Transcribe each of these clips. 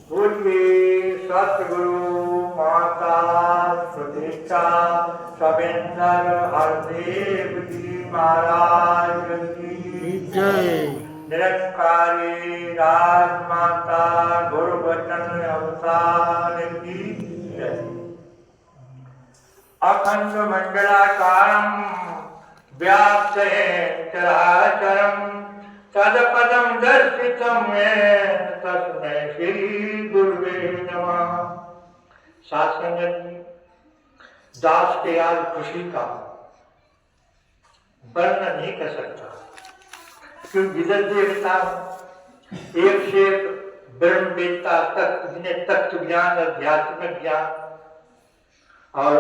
पूज्य सतगुरु माता प्रतिष्ठा सवेंद्र हरदेव जी महाराज की जय। निरंकारी राजमाता गुरुवचन अवतार की जय। अखंड मंडलाकारं व्याप्तं चराचरं तत्पदं दर्शितं येन तस्मै श्री गुरुवे नमः। साथ संगत जी, दास के आज खुशी का वर्णन नहीं कर सकता, क्योंकि जिधर देखता एक से एक ब्रह्मवेत्ता तत्व, जिन्हें तत्व ज्ञान आध्यात्मिक ज्ञान और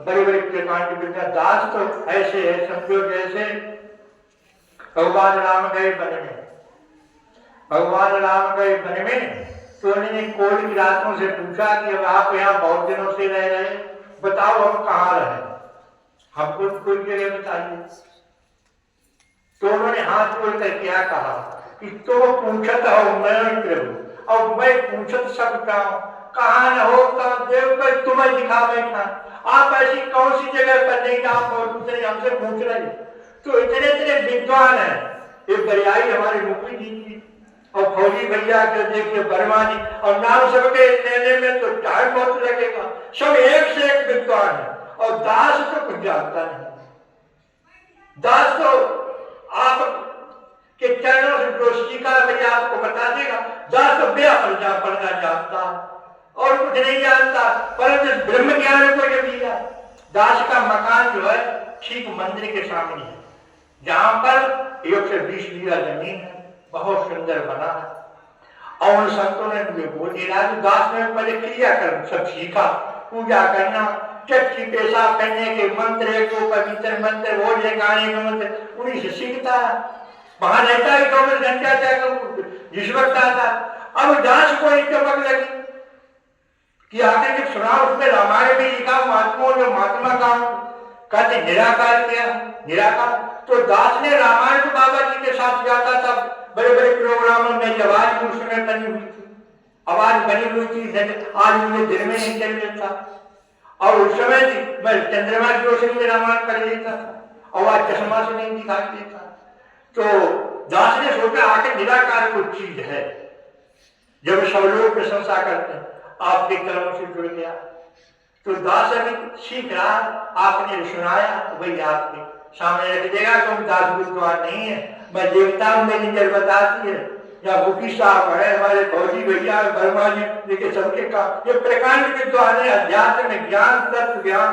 बड़े बड़े प्रकांड विद्या दास तो ऐसे है, समझो जैसे भगवान राम गए वन में। भगवान राम गए वन में तो उन्होंने कोई की रातों से पूछा कि अब आप यहाँ बहुत दिनों से रह रहे, बताओ हम कहाँ रहे, हमको कोई जगह बताइए। तो उन्होंने हाथ जोड़कर क्या कहा कि तो पूछत हो मैं प्रभु, और मैं पूछत सब कहाँ न हो तब देव पर तुम्हें दिखा बैठा। आप ऐसी कौन सी जगह पर नहीं, आप और दूसरे हमसे पूछ रहे। तो इतने इतने विद्वान है, एक बरियाई हमारे मुखी जी की और फौजी भैया के देखिए वर्मा जी, और नाम सबके लेने में तो टाइम बहुत लगेगा। सब एक से एक विद्वान है, और दास तो कुछ जानता नहीं। दास तो आप के चरणों से जो सीखा भैया आपको बता देगा। दास तो बेअपना पढ़ना जानता और कुछ नहीं जानता, परंतु ब्रह्म ज्ञान को जब दिया। दास का मकान जो है ठीक मंदिर के सामने है, जहां पर 120 बीघा जमीन है, बहुत सुंदर बना है। और उन संतों ने मुझे बोल दिया, दास ने पहले क्रिया कर्म सब सीखा, पूजा करना, चक्की पेशाब करने के मंत्र को, पवित्र मंत्र, बोलने गाने के मंत्र, उन्हीं से सीखता है। वहां रहता है 24 घंटा तक, जिस वक्त आता। अब दास को एक चमक लगी कि आगे जब सुना, उसमें रामायण में लिखा महात्माओं ने महात्मा का कहते निराकार किया, निराकार। तो दास ने रामायण तो बाबा जी के साथ जाता था, बड़े बड़े प्रोग्रामों में आवाज उस समय बनी हुई थी, आवाज बनी हुई थी, आज मुझे दिन में नहीं चल देता। और उस समय मैं चंद्रमा की रोशनी में रामायण कर लेता था, आवाज चश्मा से नहीं दिखाई देता। तो दास ने सोचा आखिर निराकार कुछ चीज है, जब सब लोग प्रशंसा करते हैं, आपके कर्मों से जुड़ गया। तो दास अभी सीख रहा, आपने सुनाया तो भाई आपके सामने रख देगा। तुम दास विद्वान नहीं है, मैं देखता हूं, मेरी नजर बताती है। या मुखी साहब है, हमारे फौजी भैया, वर्मा जी, देखिए सबके का ये प्रकांड विद्वान है, अध्यात्म में ज्ञान, तत्व ज्ञान,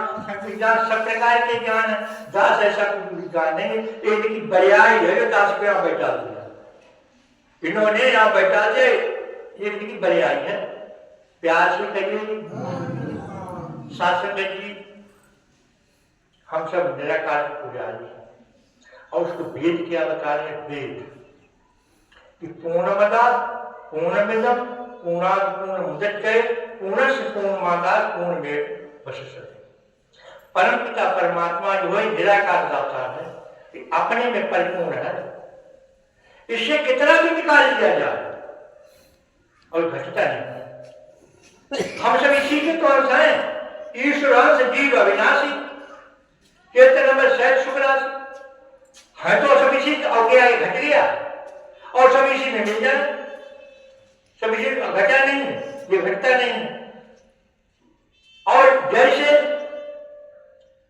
ज्ञान, सब प्रकार के ज्ञान है। दास ऐसा कुछ विज्ञान नहीं, एक की बरियाई है, दास को यहाँ बैठा दिया, इन्होंने यहाँ बैठा दिया, एक की बरियाई है। प्यार से कहिए शासन जी, हम सब निराकार पुजारी हैं, और उसको वेद क्या बता रहे हैं, वेद कि पूर्णमदा पूर्णमिदम पूर्णात् पूर्णमुदच्यते पूर्णस्य पूर्णमादात् पूर्णमेवावशिष्यते। परम पिता परमात्मा जो है निराकार दाता है, कि अपने में परिपूर्ण है, इससे कितना भी निकाल दिया जाए और घटता नहीं है। हम सब इसी के तौर से हैं, ईश्वर से जीव अविनाशी, कीर्तन नंबर 7 शुक्रासी है, तो सब इसी और गया घट गया, और सब इसी में मिल जाए, सब इसी घटा नहीं है, ये घटता नहीं है। और जैसे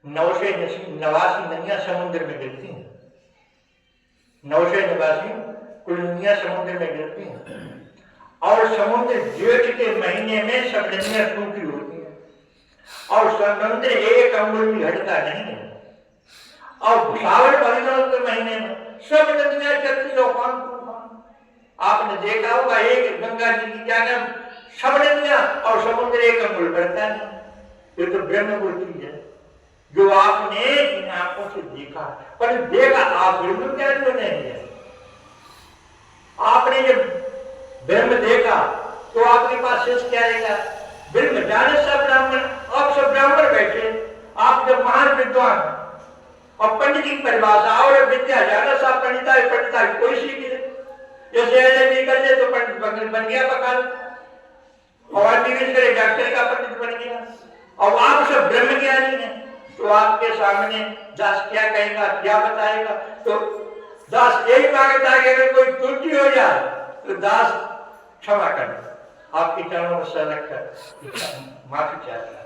989 नदियां समुद्र में गिरती हैं, 989 कुल नदियां समुद्र में गिरती हैं, और समुद्र जेठ के महीने में सब नदियां सूखी होती हैं, और समुद्र एक अंगुल भी घटता नहीं है। और सावन भादों के महीने में सब नदियां चलती तूफान तूफान। आपने देखा होगा एक गंगा जी की जगह सब नदियां और समुद्र एक अंगुल बढ़ता है। ये तो ब्रह्म को चीज है जो आपने इन आंखों से देखा, पर देखा आप ब्रह्म ज्ञान में नहीं है। आपने जब ब्रह्म देखा तो आपके पास शेष क्या रहेगा, ब्रह्म जाने सब ब्राह्मण। आप सब ब्राह्मण बैठे, आप जब महान विद्वान और पंडित की परिभाषा और विद्या जाना सब पंडिता है, पंडिता कोई सीख ले, जैसे भी कर ले तो पंडित बन गया बकाल। तो आपके सामने दास क्या कहेगा, क्या बताएगा? तो दास यही मांगता है कि अगर कोई त्रुटि हो जाए तो दास क्षमा कर, आपके चरणों में सर रखकर माफी चाहता है।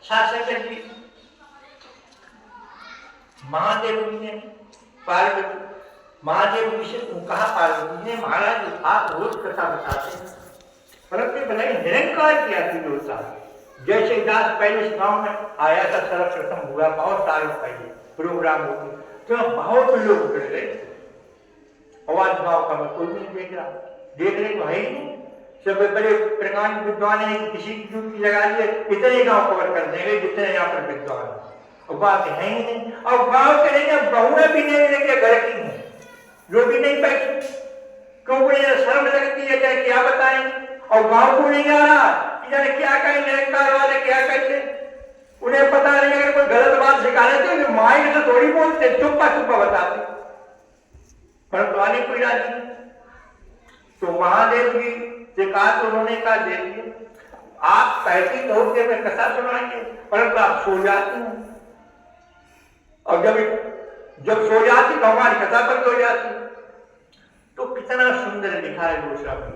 शासक जी महादेव जी ने पार्वती, महादेव जी से कहा, पार्वती ने, महाराज आप रोज कथा बताते हैं, परंतु भले निरंकार क्या चीज होता है। जैसे दास पहले इस गांव में आया था, सर्वप्रथम हुआ बहुत सालों पहले प्रोग्राम होते, तो बहुत लोग जुड़ गए। आवाज गांव का मैं कोई नहीं देख रहा, देख रहे तो है ही नहीं, सब बड़े प्रकार विद्वान है, किसी की ड्यूटी लगा लिए इतने गांव कवर कर देंगे जितने यहाँ पर विद्वान है, और बात है ही नहीं। और गांव के लिए बहुएं भी नहीं लेके घर की हैं, जो भी नहीं बैठी, क्योंकि शर्म लगती है चाहे क्या बताएं, और गांव को नहीं आ रहा कि जाने क्या कहें, निरंकार वाले क्या कहते, उन्हें पता नहीं। अगर कोई गलत बात सिखा लेते तो माइक से थोड़ी बोलते, चुप्पा चुप्पा बताते, परंतु आने कोई राजी नहीं। तो महादेव जी से कहा तो उन्होंने कहा, देखिए आप कहती तो कि मैं कथा सुनाएंगे, परंतु आप सो जाती हैं, और जब सो जाती तो हमारी कथा बंद हो जाती। तो कितना सुंदर लिखा है दूसरा भी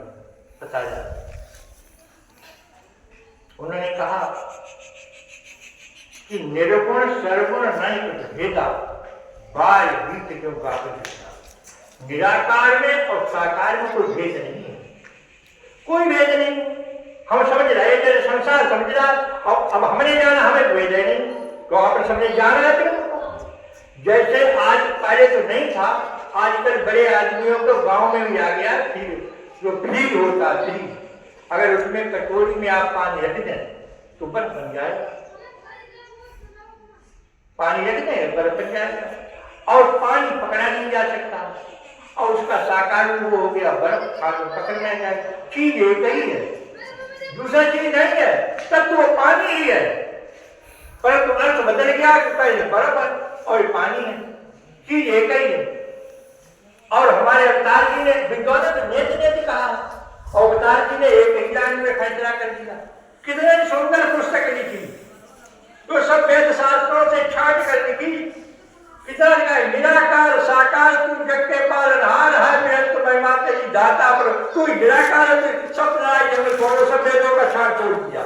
बताया। उन्होंने कहा कि निर्गुण सर्वगुण नहीं कुछ भेदा, बाल बीत जो गाकर, निराकार में और साकार में कोई भेद नहीं है, कोई भेद नहीं। हम समझ रहे थे, संसार समझ रहा, और अब हमने जाना, हमें भेद है नहीं, तो आप समझे जाना है। फिर जैसे आज पहले तो नहीं था, आजकल बड़े आदमियों को गांव में भी आ गया जो फ्रीज होता है, फ्रीज, अगर उसमें कटोरी में आप पानी रख दें तो बर्फ बन जाएगा, पानी रख दें बर्फ बन जाएगा, और पानी पकड़ा नहीं जा सकता, और उसका साकार वो हो गया बर्फ, पकड़ में जाएगा। चीज एक ही है, दूसरा चीज नहीं है, तब तो वो पानी ही है, परंतु अर्थ बदल गया कि पहले बर्फ है और पानी है, चीज एक ही है। और हमारे अवतार जी ने, विद्वानों ने नेत नेत कहा, और अवतार जी ने एक ही लाइन में फैसला कर दिया। कितने सुंदर पुस्तक लिखी, तो सब वेद शास्त्रों से छाट कर लिखी। कितना लिखा है, निराकार साकार तू जग के पालनहार है, बेअंत महिमा तेरी दाता पर, तू निराकार सब लड़ाई जंगल छोड़ो, सब वेदों का छाट छोड़ दिया।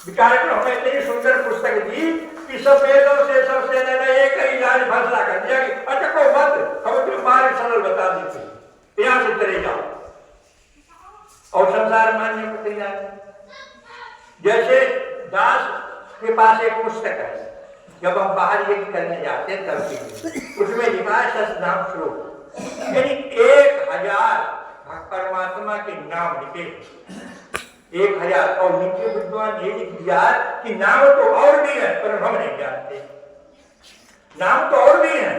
विचार करो, हमें इतनी सुंदर पुस्तक दी कि सब वेदों से सबसे एक ही लाइन फैसला कर दिया कि अटको मत, हम तो मार्ग सरल बता दीजिए, यहां से चले जाओ, और संसार मानने को तैयार। जैसे दास के पास एक पुस्तक है, जब हम बाहर यज्ञ करने जाते हैं तब उसमें लिखा है सतनाम श्लोक, यानी 1000 परमात्मा के नाम लिखे, 1000, और नीचे विद्वान ये लिख दिया कि नाम तो और भी है पर हम नहीं जानते, नाम तो और भी है,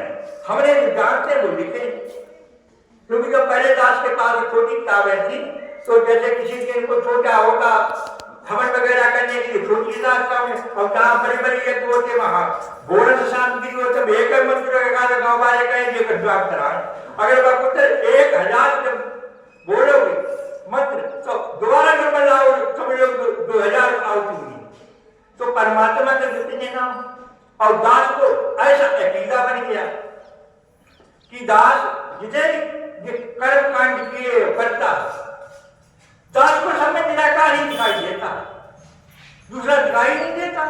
हमने जो जानते वो लिखे। क्योंकि जब पहले दास के पास छोटी किताबें थी, तो जैसे किसी दिन को छोटा होगा हवन वगैरह करने के लिए छोटी किताब में, और जहाँ बड़ी बड़ी यज्ञ होते वहां बोनस शांति होते, एक मंत्र गाँव वाले कहेंगे विद्वान कराए, अगर वह 1000 जब बोलोगे मंत्र तो दोबारा नंबर लाओ, समझ लो 2000 आउट हुई, तो परमात्मा के जितने नाम। और दास को ऐसा अकीदा बन गया कि दास जितने कर्म कांड किए करता, दास को सब में निराकार ही दिखाई देता, दूसरा दिखाई नहीं देता।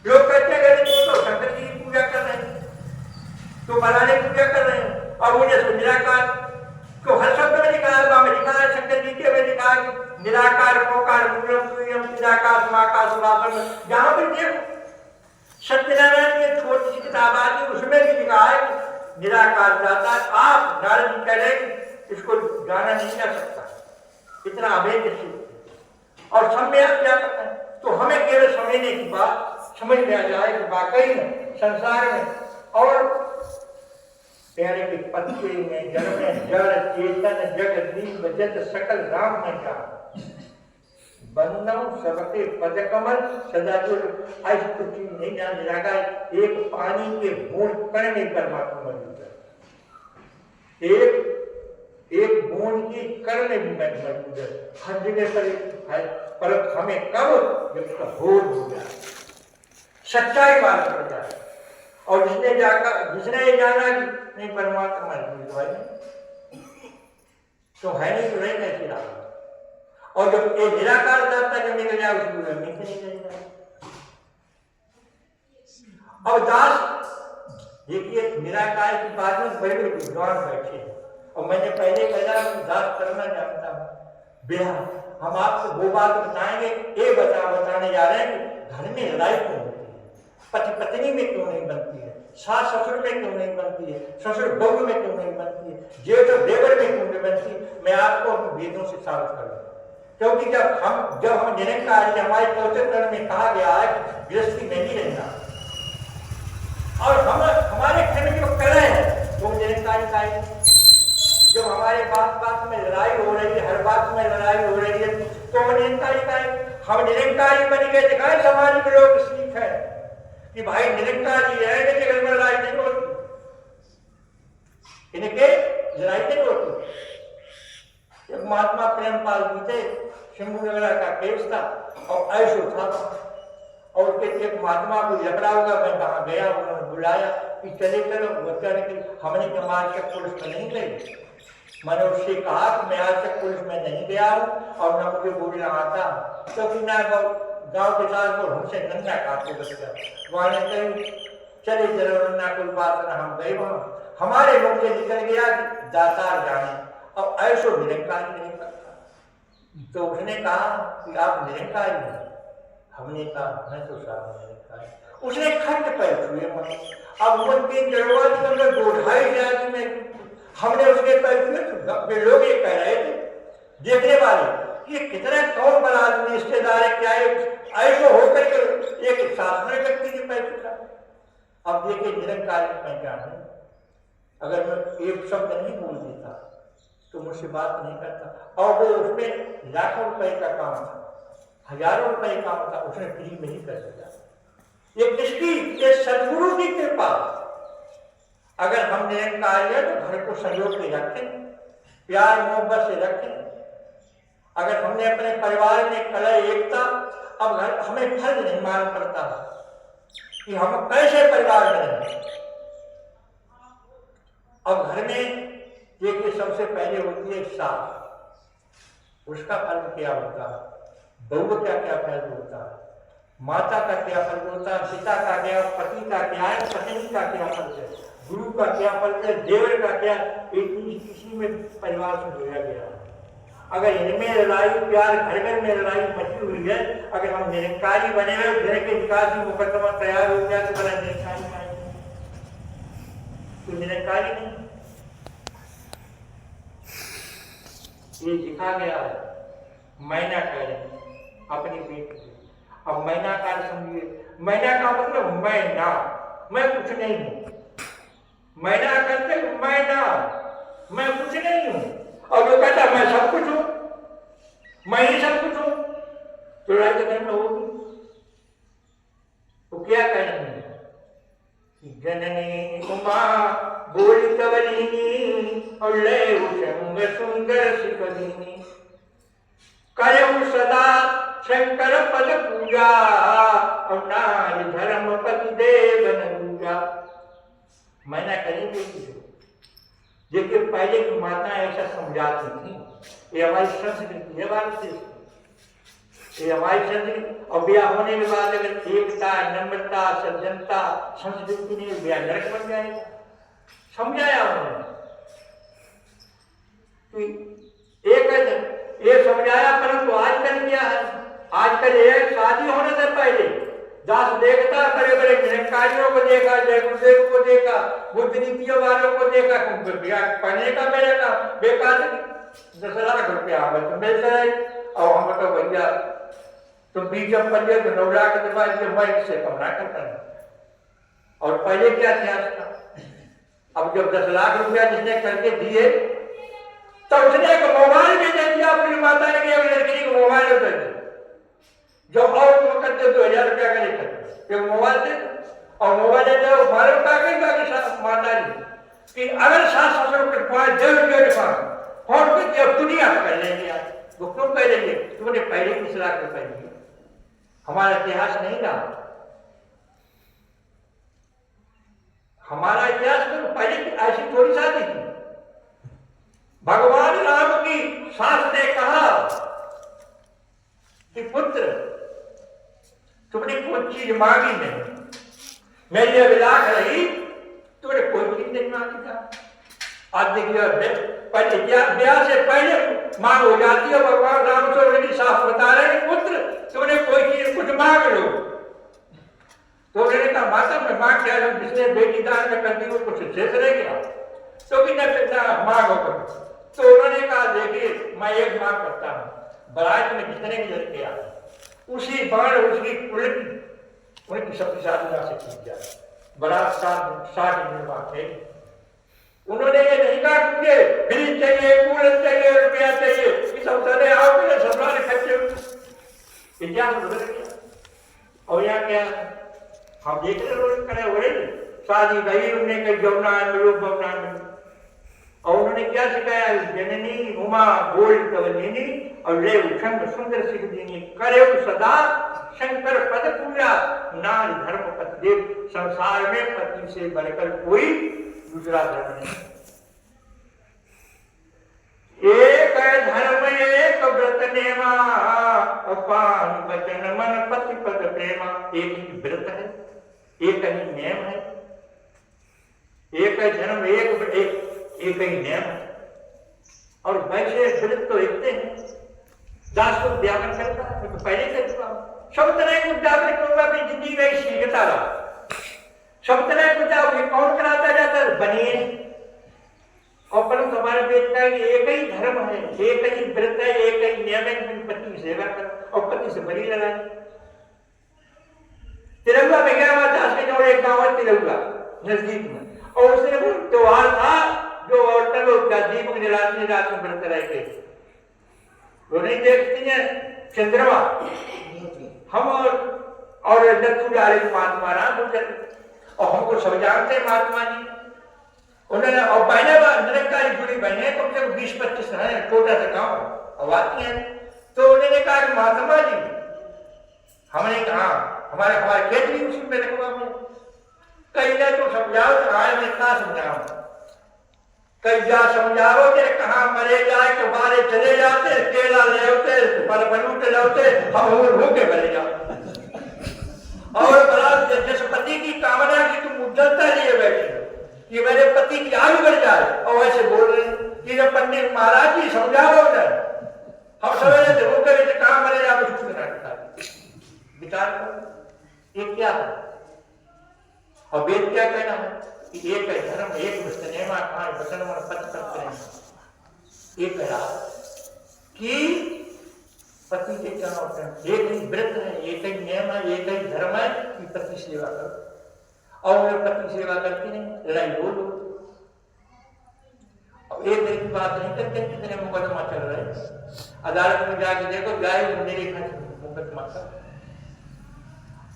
लोग कहते हैं तो शंकर जी की पूजा कर रहे हैं, तो बनाने की पूजा कर रहे हैं, और मुझे निराकार तो हर शब्द में लिखा है, में लिखा है, शंकर जी के में लिखा है निराकार मोकार मूलम तुयम निराकार समाकार सुभाषम। जहां पर देखो सत्यनारायण की छोटी सी किताब आती, उसमें भी लिखा है निराकार जाता है। आप नारद जी कह रहे इसको जाना नहीं जा सकता, इतना अभेद सिद्ध। और सब में आप क्या करते हैं, तो हमें केवल समझने की बात समझ में आ जाए कि वाकई में संसार में और प्यारे के पत्ते में जल में जड़ चेतन जग दीप जत सकल राम में जा बंदम सबके पद कमल सदा जो आज कुछ नहीं जान लगा। एक पानी के बूंद कण में परमात्मा मौजूद है, एक बूंद की कण में भी मौजूद है, हर जगह पर है, पर हमें कब जब उसका बोध हो जाए। सच्चाई मालूम पड़ जाए। और जिसने ये जाना कि नहीं परमात्मा भाई तो है नहीं, तो नहीं कैसी रहा। और जब ये निराकार तब तक निकल जाए उसकी नहीं रहेगा। और दास देखिए निराकार की बात में बड़े बड़े विद्वान बैठे हैं, और मैंने पहले कहा दास करना जानता हूँ बेहा। हम आपको वो बात बताएंगे, ये बताने जा रहे हैं कि घर में लड़ाई क्यों होती है, पति पत्नी में क्यों नहीं बनती है, सास ससुर में क्यों नहीं बनती है, ससुर बहू में क्यों नहीं बनती है, जेठ और देवर में क्यों नहीं बनती है। मैं आपको वेदों से साबित करूंगा। क्योंकि जब हम निरंकार हमारे चौथे चरण में कहा गया है कि गृहस्थी नहीं रहना, और हमारे घर में जो कलह है वो निरंकारी का है। जब हमारे बात में लड़ाई हो रही है, हर बात में लड़ाई हो रही है, तो हम निरंकारी का है। हम निरंकारी बन गए, दिखाए समाज के लोग सीख है कि भाई निरंकारी रहेंगे कि घर में लड़ाई नहीं होती, इनके लड़ाई नहीं होती। जब महात्मा प्रेमपाल जी थे, शंभू नगरा का केस था और ऐसो था, और उसके एक महात्मा को झगड़ा होगा, मैं वहां गया, उन्होंने बुलाया कि चले चलो। बच्चा कि हमने तो आज तक पुलिस में नहीं गई। मैंने उससे कहा कि मैं आज तक पुलिस में नहीं गया हूँ और न मुझे बोलना आता, क्योंकि ना गाँव के साथ को हमसे नन्ना काटे बच्चा वहां कहीं चले चलो नन्ना, कोई बात ना। हम गए वहां, हमारे मुख से निकल गया कि दातार जाने, और ऐसो निरंकारी नहीं करता। तो उसने कहा कि आप निरंकारी हैं। हमने कहा मैं तो साहब निरंकारी। उसने खंड पैर छुए मन। अब वो 3 जड़वाद के अंदर 2-2.5 में हमने उसके पैर छुए, तो लोग ये कह रहे थे देखने वाले ये कितना कौन बड़ा आदमी रिश्तेदार है, क्या ऐसा होकर के एक साधारण व्यक्ति के पैर छुटा। अब देखिए निरंकारी की पहचान है। अगर मैं एक शब्द नहीं बोल देता तो मुझसे बात नहीं करता। और वो उसमें लाखों रुपए का काम था, हजारों रुपए का काम था, उसने फ्री में ही कर दिया। ये किसकी? ये सदगुरु की कृपा। अगर हम निरंकारी है तो घर को संयोग से रखें, प्यार मोहब्बत से रखें। अगर हमने अपने परिवार में कलह एकता, अब घर हमें फर्ज नहीं मालूम पड़ता कि हम कैसे परिवार में रहें। अब घर में देखिए सबसे पहले होती है सास, उसका फर्ज क्या होता है, बहू का क्या फर्ज होता है, माता का क्या फर्ज होता है, पिता का क्या, पति का क्या है, पत्नी का क्या फर्ज है, गुरु का क्या फर्ज है, देवर का क्या, इसी में परिवार से जोड़ा गया है। अगर इनमें लड़ाई प्यार घर घर में लड़ाई मची हुई है, अगर हम निरंकारी बने हुए घर के विकास में मुकदमा तैयार हो गया तो बड़ा निरंकारी आएगा, तो निरंकारी नहीं। ये लिखा गया है मैना कह रहे अपनी बेटी। अब मैना का समझिए, मैना का मतलब मैं कुछ नहीं हूं। मैना करते मैं कुछ नहीं हूं, और वो कहता मैं सब कुछ हूं, मैं ही सब कुछ हूं, तो लड़ाई तो घर में होगी। तो क्या कहेंगे? जननी उमा बोल कवलिनी और ले संग सुंदर शिवलिनी, करऊ सदा शंकर पद पूजा और नारी धर्म पति देवन पूजा। मैंने करेंगे देखिए पहले की माताएं ऐसा समझाती थी। ये हमारी संस्कृति है भारत देश की, ये हमारी संस्कृति। और ब्याह होने के बाद अगर एकता नम्रता सज्जनता संस्कृति ने ब्याह नरक बन जाएगा, समझाया उन्होंने। ये समझाया, परंतु आजकल क्या है, आजकल एक शादी होने से पहले दास देखता, बड़े बड़े निरंकारियों को देखा, जय गुरुदेव को देखा, बुद्ध नीतियों वालों को देखा, पढ़ने का मेरे का बेकार 10 लाख रुपया हमें तो मिलता है। और हम तो भैया तुम 20 जब पढ़ लिया तो 9 लाख के बाद मैं इससे कम ना करता है। और पहले क्या इतिहास था? अब जब 10 लाख रुपया जिसने करके दिए तो उसने एक मोबाइल भी दे दिया अपनी माता ने, कि लड़की को मोबाइल दे दिया। जब और वक्त 2000 रुपया का लेकर एक मोबाइल दे, और मोबाइल दे मालूम का माता ने कि अगर 700 रुपये 5 रुपये फोन पे जब दुनिया कर लेंगे, वो क्यों कह लेंगे? तुमने पहले 20 लाख रुपए दिए। हमारा इतिहास नहीं रहा। हमारा इतिहास में पहले ऐसी थोड़ी शादी थी। भगवान राम की सास ने कहा कि पुत्र तुमने कोई चीज मांगी नहीं, मेरी अभिलाष रही, तुमने कोई चीज नहीं मांगी था। आज देखिए पहले ब्याह से पहले मांग हो जाती है। भगवान राम से उनकी सास बता रहे हैं पुत्र तुमने कोई चीज कुछ मांग लो। तो उन्होंने कहा माता मैं मांग क्या लूं, जिसने बेटी दान में कर दी वो कुछ शेष रह गया, तो कि न मांगो। तो उन्होंने कहा देखिए मैं एक मांग करता हूँ, बारात में जितने भी लड़के आए उसी बाण उसकी उनकी सबकी शादी ना से की जाए। बारात 60 दिन बाद है। उन्होंने ये नहीं कहा मुझे फ्रिज चाहिए, कूलर चाहिए, रुपया चाहिए, इस अवसर आओ मेरे ससुराल खर्चे। इतिहास बदल गया। और यहाँ क्या हम देख रहे लोग खड़े हो रहे शादी भाई उन्होंने कही जमुना मिलो बमुना मिलो। और उन्होंने क्या सिखाया, जननी उमा बोल कवलिनी और ले उठंग सुंदर सिख दीनी करे सदा शंकर पद पूजा नारी धर्म पति देव। संसार में पति से बढ़कर कोई दूसरा धर्म नहीं। एक धर्म एक व्रत नेमा अपान वचन मन पति पद प्रेमा। एक ही व्रत है, एक ही नियम है, एक ही धर्म एक ही नियम है। और वैसे व्रत तो एक हैं। दास को व्यापन करता है तो पहले कर चुका हूं। शब्द नहीं उद्यापन करूंगा अपनी जिंदगी में सीखता रहा। शब्द नहीं उद्यापन कौन कराता जाता है बनिए। और परंतु हमारे वेद का एक ही धर्म है, एक ही व्रत है, एक ही नियम है, पति की सेवा करो और पति से बलि लगाए। तिरंगा में गया हुआ दास के जोड़ एक गांव है तिरंगा नजदीक में, और उसने वो त्योहार था जो औरतें लोग दीपक जलाती रात में व्रत रहते। वो नहीं देखती है चंद्रमा, हम और दत्तू जा रहे महात्मा राम और हमको सब जानते महात्मा जी। उन्होंने और बहने निरंकारी जुड़ी बहने कम से कम 20-25 है, छोटा सा गाँव और आती हैं। तो उन्होंने कहा कि महात्मा जी हमने कहा हमारे खेत भी उसी में रखवा में कई ना तो समझाओ तो आए मैं क्या समझाऊं। कई जा समझाओ तेरे कहाँ मरे जाए के बारे चले जाते केला ले होते पर बनूटे लाते हम भूखे मरे जाते। और बड़ा जिस पति की कामना की तुम उज्जवलता लिए बैठे कि मेरे पति की आयु बढ़ जाए और वैसे बोल रहे कि जब पंडित महाराज जी समझाओ ना हम सवेरे से भूखे कहाँ मरे जा विचार करो ये क्या है। और वेद क्या कहना है कि एक है धर्म एक वचनेमा खान वचन मन पति पत्नी। एक कहा कि पति के चरणों एक ही व्रत है, एक ही नियम है, एक ही धर्म है कि पति सेवा करो। और वे पति सेवा करती नहीं लड़ाई बोलो। अब एक दिन की बात नहीं करते कितने मुकदमा चल रहे अदालत में जाके देखो गाय मेरे मुकदमा कर।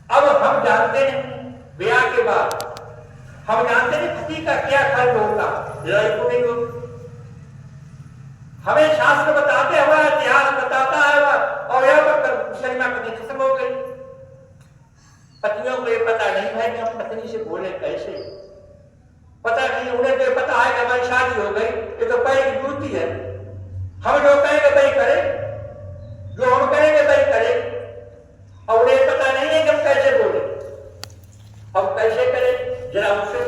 अब हम जानते हैं ब्याह के बाद हम जानते हैं पति का क्या खर्च होता, लड़ाई को नहीं होती। हमें शास्त्र बताते हुआ इतिहास बताता है और यह गरिमा कभी खत्म हो गई। पत्नियों को ये पता नहीं है कि हम पत्नी से बोले कैसे, पता नहीं उन्हें तो पता है कि हमारी शादी हो गई ये तो पैर की जूती है। हम जो कहेंगे वही करे, जो हम कहेंगे वही करे, और उन्हें पता नहीं है कि हम कैसे बोले। अब कैसे करें जरा उससे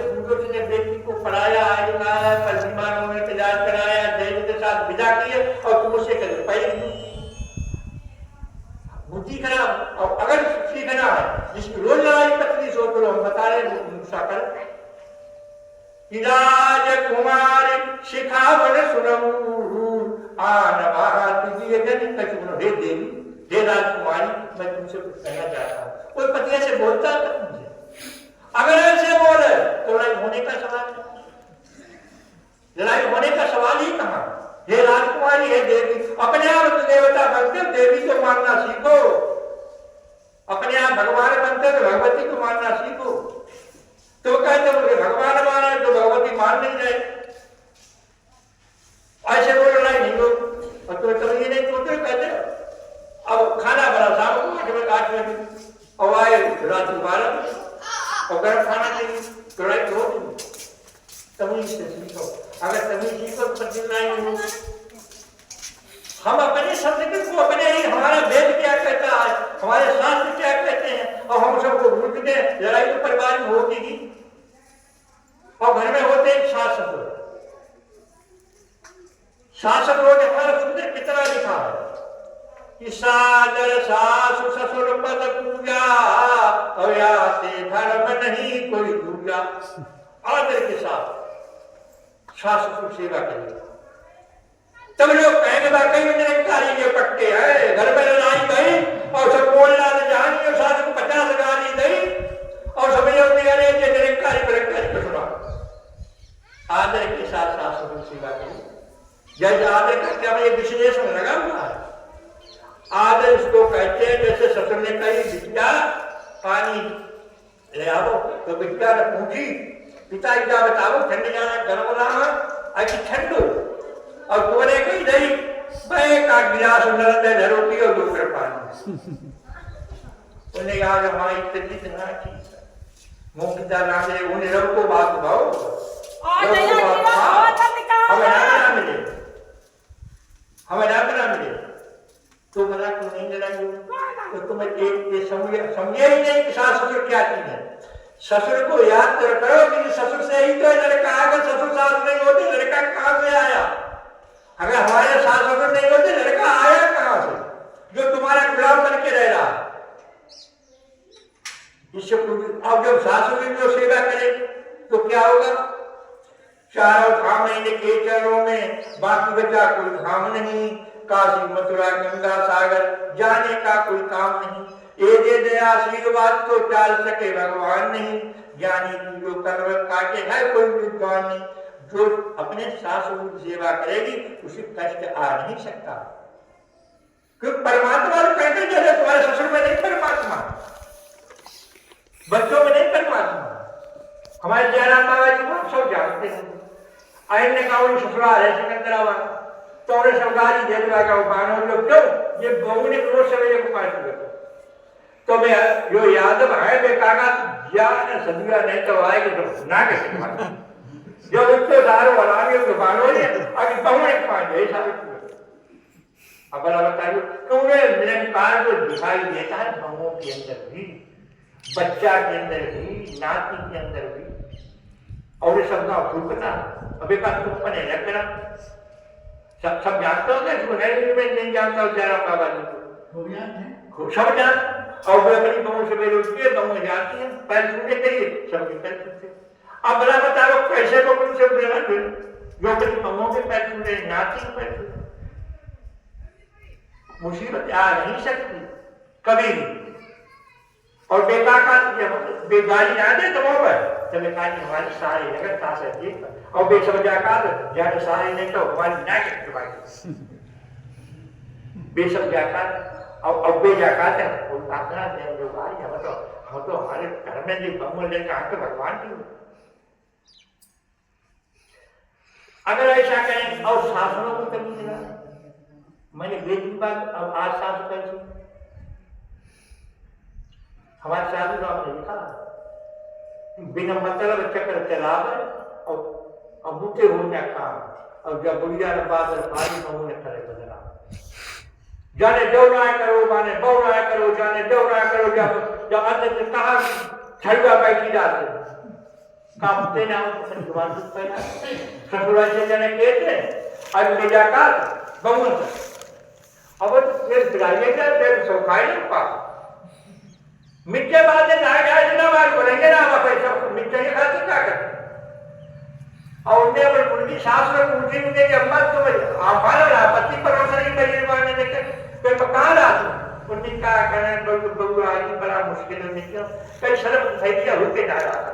ने बेटी को पढ़ाया आया पर विमानों में तैयार कराया देश के साथ विदा किए और तुम उससे करें पैर की बुद्धि खराब। और अगर सीखना है जिसकी रोज लड़ाई पत्नी से तो हम बता रहे राजकुमार शिखावन सुनऊ आन हे देवी हे राजकुमारी मैं तुमसे कुछ कहना चाहता हूँ। कोई पति ऐसे बोलता है मुझे, अगर ऐसे बोले तो लड़ाई होने का सवाल नहीं, लड़ाई होने का सवाल ही कहाँ। हे राजकुमारी हे देवी, अपने आप देवता बनते देवी को मानना सीखो, अपने आप भगवान बनते तो भगवती को मानना सीखो। तो कहते मुझे भगवान माने तो भगवती मान नहीं जाए, ऐसे वो लड़ाई नहीं हो। और तो ये नहीं सोचते कहते अब खाना बना शाम को 8 बजे और आए रात 12 बजे और गर्म खाना चाहिए तो लड़ाई तो होती। नहीं हूँ। हम अपने संस्कृति को अपने ही, हमारा वेद क्या कहता है, हमारे शास्त्र क्या कहते हैं, और हम सबको भूल के लड़ाई तो परिवार में होगी ही। और घर में होते हैं शासक, शासक लोग हमारा सुंदर कितना लिखा है कि सादर सासु ससुर पद पूजा और याते धर्म नहीं कोई दूजा। आदर के साथ शासक की सेवा करिए, तब लोग कहेंगे वाकई में निरंकारी ये पट्टे है। घर में लड़ाई गई और सब बोलना न जानी और शासक को 50 गाली दी और सब लोग अरे ये निरंकारी को सुना। आदर के साथ शासक की सेवा करिए। जैसे आदर करके हमें एक विश्लेषण लगा हुआ है। आदर इसको कहते हैं जैसे ससुर ने कही बिटिया पानी ले आओ, तो बिटिया ने पूछी पिता क्या बताओ ठंड जाना गर्म लाना अच्छी ठंडो, और तुमने कही नहीं मैं का गिलास नरम रोटी और दूसरा पानी। उन्हें याद हमारी इतनी ना चीज मुंह की दाना दे उन्हें रब को बात भाओ हमें ना मिले तो बता क्यों नहीं लड़ाई हो। तो तुम्हें एक समझे ही नहीं कि सास ससुर क्या चीज है। ससुर को याद करो कि ससुर से ही तो लड़का, अगर ससुर सास नहीं होते लड़का कहां से आया। अगर हमारे सास ससुर नहीं होते लड़का आया कहां से जो तुम्हारा गुलाम बन के रह रहा। इससे अब जब सासू की जो सेवा करे तो क्या होगा। चारों धाम महीने के चरणों में बाकी बचा कोई धाम नहीं। काशी मथुरा गंगा सागर जाने का कोई काम नहीं। ये दे दे आशीर्वाद तो टाल सके भगवान नहीं। ज्ञानी की जो कनवर काटे है कोई विद्वान नहीं। जो अपने सासू की सेवा करेगी उसे कष्ट आ नहीं सकता, क्योंकि परमात्मा तो कहते जैसे तुम्हारे ससुर में नहीं परमात्मा, बच्चों में नहीं परमात्मा। हमारे जयराम बाबा जी को सब जानते हैं। आयन ने कहा ससुराल है सिकंदराबाद, तो उन्हें सरकारी जेल लगा बानो लोग क्यों ये बहू ने रोज सवेरे को पास किया। तो मैं जो यादव है बेकागा ज्ञान सदिया नहीं तो आएगी तो ना कैसे मारे जो तो सारो वाला तो बानो ने अभी बहू ने पास है सारे। अब बताइए तो उन्हें निरंकार को दिखाई देता है बहुओं के अंदर भी, बच्चा के अंदर भी, नाती के अंदर भी, और ये सब का फूकना अब एक बात तुम बने लगना सब जानते हो मैं नहीं जानता हूँ जयराम बाबा जी को सब जानते। और वे अपनी बहू से मेरे उठती है, बहू जानती है पैर छूने के लिए सबके पैर छूते। अब बड़ा बता लो कैसे लोग उनसे जो अपनी बहू के पैर छूटे नाती के पैर छूटे। मुसीबत आ नहीं सकती कभी भी। और बेगाली ना दे तो तो बेगाली हमारी सारी नगर ताकत और बेसमझाकार जाने सारे नहीं तो हमारी ना बेसमझाकार और बेजाकार है वो प्रार्थना दें जो भाई हम तो हमारे घर में जो बम ले कहा तो भगवान की। अगर ऐसा करें और शासनों को कभी लगा मैंने बेटी बात अब आज सास कैसी हमारे शादी में आपने लिखा बिना मतलब चक्कर चला गए और बूटे हो गया काम। और जब बुढ़िया ने बादल पानी में ने करे बदला जाने दौड़ाया करो माने बौड़ाया करो जाने दौड़ाया करो। जब अंदर से कहा छड़ुआ बैठी जाते कांपते ना ससुराल से जाने कहते आज ले जाकर बमुन अब फिर पिलाइएगा फिर सौखाई ना पा मिट्टे बाद ना बार बोलेंगे ना आप पैसा मिट्टे के खाते क्या करते। और उनने अपनी मुर्गी सास में पूछी उनने कि अम्मा तुम हमारा पति परोसर की परिवार ने देखे फिर कहाँ रहा तुम उनने कहा कहना बबू आज बड़ा मुश्किल है नहीं कई सरफ थैलिया होते जा रहा था।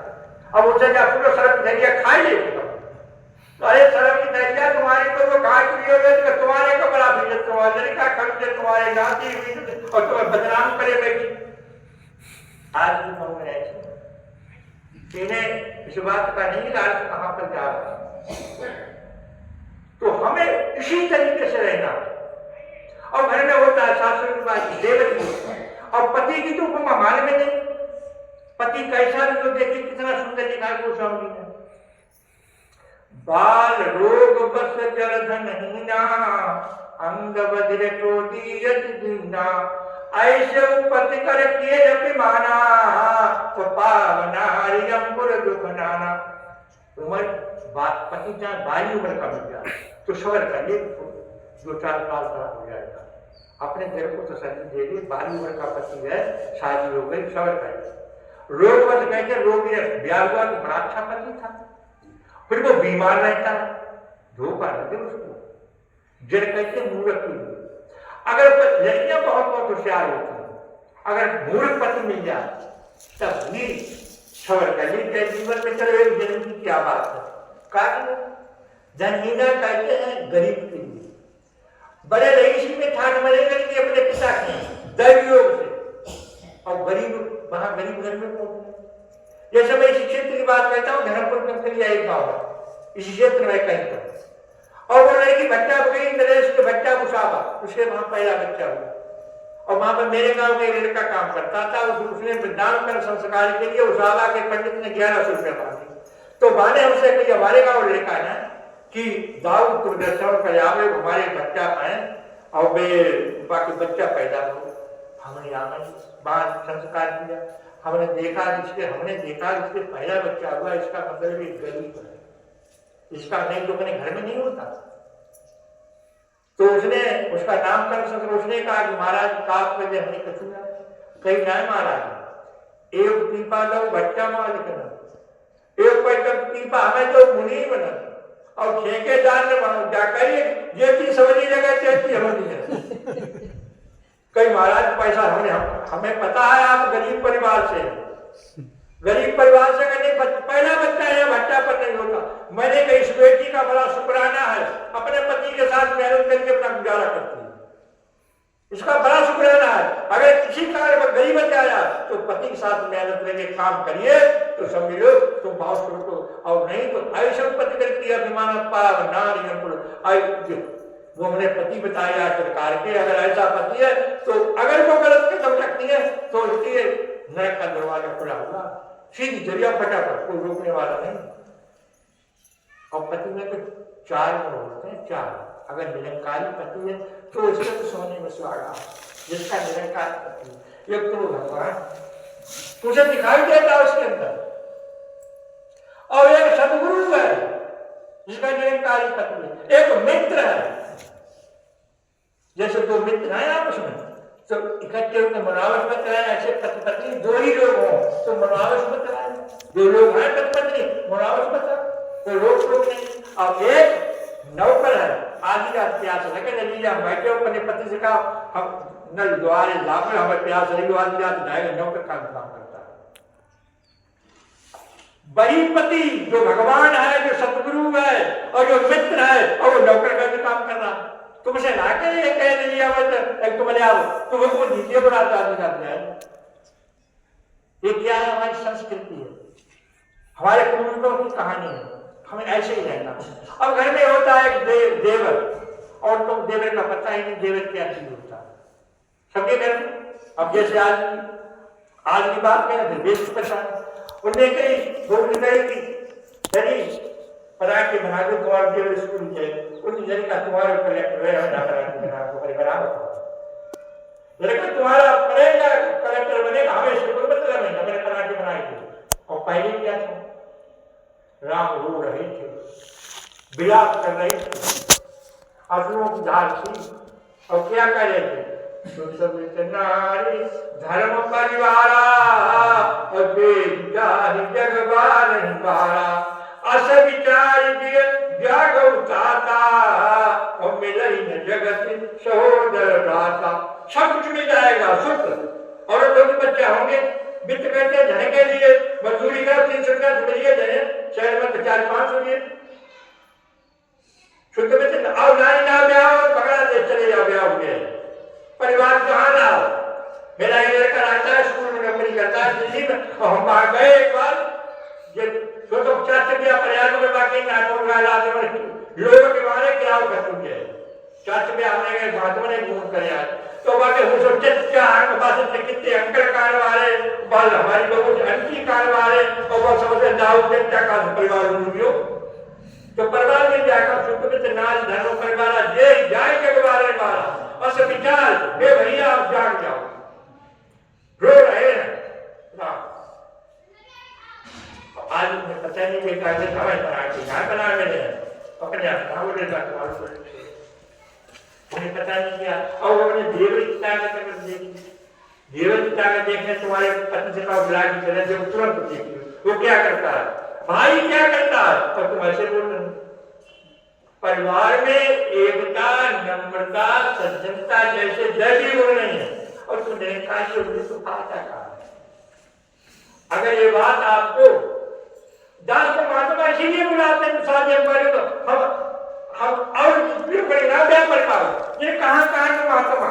अब उसे जा पूरा सरफ थैलिया खाई ले तो अरे सरफ की थैलिया तुम्हारी तो वो कहा चुकी हो तुम्हारे को बड़ा फिजत तुम्हारे का खर्च तुम्हारे नाती और तुम्हें बदनाम करे बेटी। आज भी कहूँ ऐसे इन्हें इस बात का नहीं लाल कहां पर जा रहा। तो हमें इसी तरीके से रहना। और घर में होता है शास्त्र की बात देवती और पति की तो उपमा हमारे में नहीं। पति कैसा भी तो देखिए कितना सुंदर लिखा है गोस्वामी ने बाल रोग बस जलधन हीना, अंग बधिर क्रोधीयत दीना, ऐसे उपति कर किए अभिमाना, तो पावना हरियम पुर दुख नाना। उम्र पति जहाँ बारी उम्र का मिल जाए तो सबर कर लिए 2-4 साल का हो जाएगा। अपने घर को तसल्ली दे दी, बारी उम्र का पति है, शादी हो गई, सबर कर लिया। रोग बस कहते रोग ब्याह हुआ तो बड़ा अच्छा पति था, फिर वो बीमार रहता है, धोखा न दे उसको। जड़ कहते मूर्ख की। अगर लड़कियां बहुत होशियार होती है, अगर मूर्ख पति मिल जाए तब भी सबर कर ली। जीवन में चलो एक जन्म की क्या बात है, कारण धनहीना कहते हैं गरीब के लिए। बड़े रईसी में ठाट मरेगा कि अपने पिता के दैवयोग से, और गरीब वहां गरीब घर में पहुंचे। जैसे मैं इसी क्षेत्र की बात कहता हूँ, धर्मपुर में करिए एक गाँव है, इसी क्षेत्र में कहीं पर, और बोल रहे कि बच्चा गई नरेश के बच्चा उसावा, उसके वहां पहला बच्चा हुआ। और वहां पर मेरे गांव में एक लड़का काम करता था, उसने नामकरण संस्कार के लिए उसावा के पंडित ने 1100 रुपया मांगे। तो माने हमसे कही हमारे गाँव लड़का है कि दाऊद तुम दर्शन कर आवे, हमारे बच्चा पाए और वे बाकी बच्चा पैदा हो। हमने बात संस्कार किया, हमने देखा जिसके पहला बच्चा हुआ, इसका मतलब एक गरीब है, इसका नहीं तो अपने घर में नहीं होता। तो उसने उसका नामकरण संस्कार, उसने कहा कि महाराज काप में हमने कछुआ कहीं नहीं महाराज, एक पीपा लो बच्चा मालिक न, एक पैसा पीपा हमें तो मुनि बना, और ठेकेदार ने जाकर ये चीज समझी लगा चाहिए हमें कई महाराज पैसा हमें पता है आप गरीब परिवार से, गरीब परिवार से कहते पहला बच्चा है, बच्चा पर नहीं होता। मैंने कहा इस बेटी का बड़ा शुक्राना है, अपने पति के साथ मेहनत करके अपना गुजारा करती है, इसका बड़ा शुक्राना है। अगर किसी कारण में गरीब आया तो पति के साथ मेहनत करके काम करिए तो समझो तुम बहुत शुरू को, और नहीं तो ऐसा पति करती अभिमान वो हमने पति बताया सरकार के। अगर ऐसा पति है तो अगर वो गलत कदम रखती है तो उसके नरक का दरवाजा खुला हुआ, सीधी जरिया फटाफट, कोई रोकने वाला नहीं। और पति में तो 4 गुण होते हैं, 4। अगर निरंकारी पति है तो इसका तो सोने में सुहागा, जिसका निरंकार पति एक तो भगवान तुझे दिखाई देता उसके अंदर, और एक सदगुरु है जिसका निरंकारी पति है, एक मित्र है। जैसे 2 मित्र हैं आपस में तो इकट्ठे होकर मनावस मत कराए, ऐसे पति पत्नी 2 ही लोग हों तो मनावस मत कराए, 2 लोग हैं पति पत्नी मनावस मत कराए, तो रोक नहीं। अब एक नौकर है, आधी रात प्यास लगे लीजिए, हम बैठे हो अपने पति से कहा हम नल द्वारे लाभ हमें प्यास लगी, आधी रात जाएगा, नौकर काम करता है। बड़ी पति जो भगवान है, जो सतगुरु है और जो मित्र है, और वो नौकर का भी काम कर रहा है। तुमसे ना कहे कह दिया एक तो बोले आओ तुम हमको नीचे बनाता है। ये क्या है? हमारी संस्कृति है, हमारे पूर्वजों की कहानी है, हमें ऐसे ही रहना। अब घर में होता है एक देवर, और तुम देवर का पता ही नहीं देवर क्या चीज होता है सबके घर में। अब जैसे आज की बात करें फिर बेच परेशान उन्हें कही की पराठे बना के तुम्हारे देवर स्कूल के उस लड़का तुम्हारे कलेक्टर है, लड़का तुम्हारा पढ़ेगा कलेक्टर बनेगा, हमें स्कूल मतलब नहीं, हमें पराठे बनाएंगे। और पहले क्या था, राम रो रहे थे, विलाप कर रहे थे, आंसुओं की धार थी, और क्या कर रहे थे, नारी धर्म परिवारा जगवार अस विचार और मिले जगत सहोदर दाता। सब कुछ मिल जाएगा, सुख और लोग बच्चे होंगे। वित्त करते धन के लिए मजदूरी का 300 रुपया मिलिए जाए, शहर में 4-5 रुपये शुद्ध में आओ नारी ना ब्याह बांग्लादेश चले जाओ, ब्याह हो गया परिवार कहाँ ना हो। मेरा ये लड़का रहता है स्कूल में नौकरी करता है दिल्ली में, और हम वहां गए एक बार, तो 4 चकिया प्रयाग में बाकी नाटक लोगों के बारे गिराव कर चुके हैं। 4 चकिया हमने गए बातों ने घूम कर यार तो बाकी हो सोचे क्या कितने अंकल कार वाले बाल हमारी लोगों से अंटी कार वाले और बहुत समझे दाऊ जनता का परिवार मूवियों। तो परिवार में जाकर सुखमित नाज धनो परिवार जे जाए के बारे मारा बस विचार हे भैया आप जाग जाओ रो रहे हैं ना आज में पता नहीं कि कैसे हवाई पराठी कहाँ बना मिले अपने आप बोले उन्हें पता नहीं किया और उन्होंने देवता का देखी देवता का देखने तुम्हारे पति से बुला की चले जो तुरंत देखी वो क्या करता है भाई क्या करता है और तुम ऐसे बोल रहे परिवार में एकता नम्रता सज्जनता जैसे दैवी गुण नहीं है और तुमने कहा तो फायदा कहा अगर ये बात आपको दास को महात्मा इसीलिए बुलाते हैं शादी पहले तो हम और परिणाम क्या कर पाओ ये कहाँ के महात्मा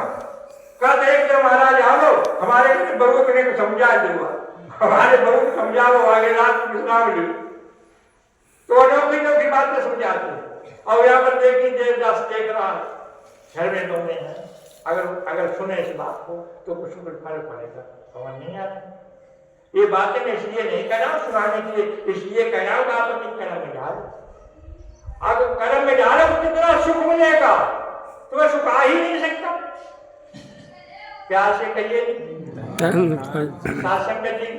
का देख के महाराज आओ हमारे बहू को समझा दूंगा हमारे बहू को समझाओ आगे रात में सुनाओ तो नौकी बातें समझाते हैं और यहाँ पर देखिए देवदास देख रहा है घर में लोग हैं अगर सुने इस बात को तो कुछ फर्क पड़ेगा समझ नहीं आ रहा ये बातें मैं इसलिए नहीं कह रहा हूं सुनाने के लिए इसलिए कह रहा हूं कि आप अपने कर्म में डालो अगर कर्म में डालो तो कितना सुख मिलेगा तुम्हें सुख आ ही नहीं सकता प्यार से कहिए शासन जी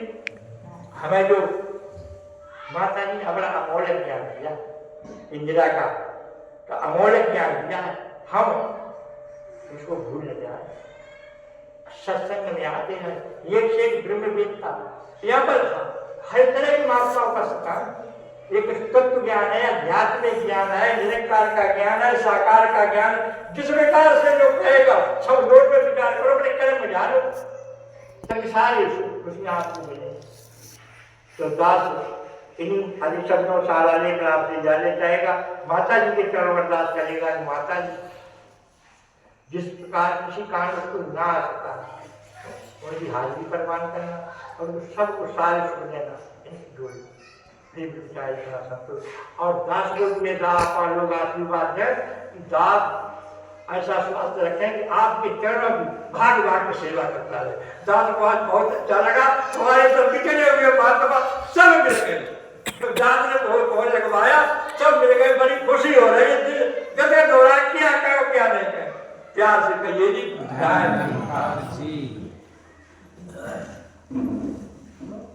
हमें जो माता जी ने बड़ा अमोल्य ज्ञान दिया इंदिरा का अमोल्य ज्ञान दिया है हम उसको भूल न जाए सत्संग में आते हैं एक से एक ब्रह्मवेत्ता यहाँ पर हर तरह की मात्राओं का सत्कार एक तत्व ज्ञान है अध्यात्मिक ज्ञान है निरंकार का ज्ञान है साकार का ज्ञान जिस प्रकार से जो कहेगा सब लोग में विचार करो अपने कर्म में जानो सारे उसमें आपको मिले तो दास इन्हीं अधिक शब्दों सारा लेकर आपसे जाने चाहेगा माता जी के चरणों में दास करेगा कि माता जी जिस प्रकार किसी कारण उसको ना आ सकता उनकी हाजिरी प्रदान करना और सबको सारे सुन लेना इनकी जोड़ी संतोष और दास लोग में दास लोग आशीर्वाद है दास ऐसा स्वास्थ्य रखें कि आपके चरणों की भाग भाग में सेवा करता है दास को आज बहुत अच्छा लगा हमारे सब बिखरे हुए महात्मा सब मिल गए दास ने बहुत लगवाया सब मिल गए बड़ी खुशी हो रही है दिल गदगद हो रहा है क्या कहो क्या नहीं कहे प्यार से कहिए जी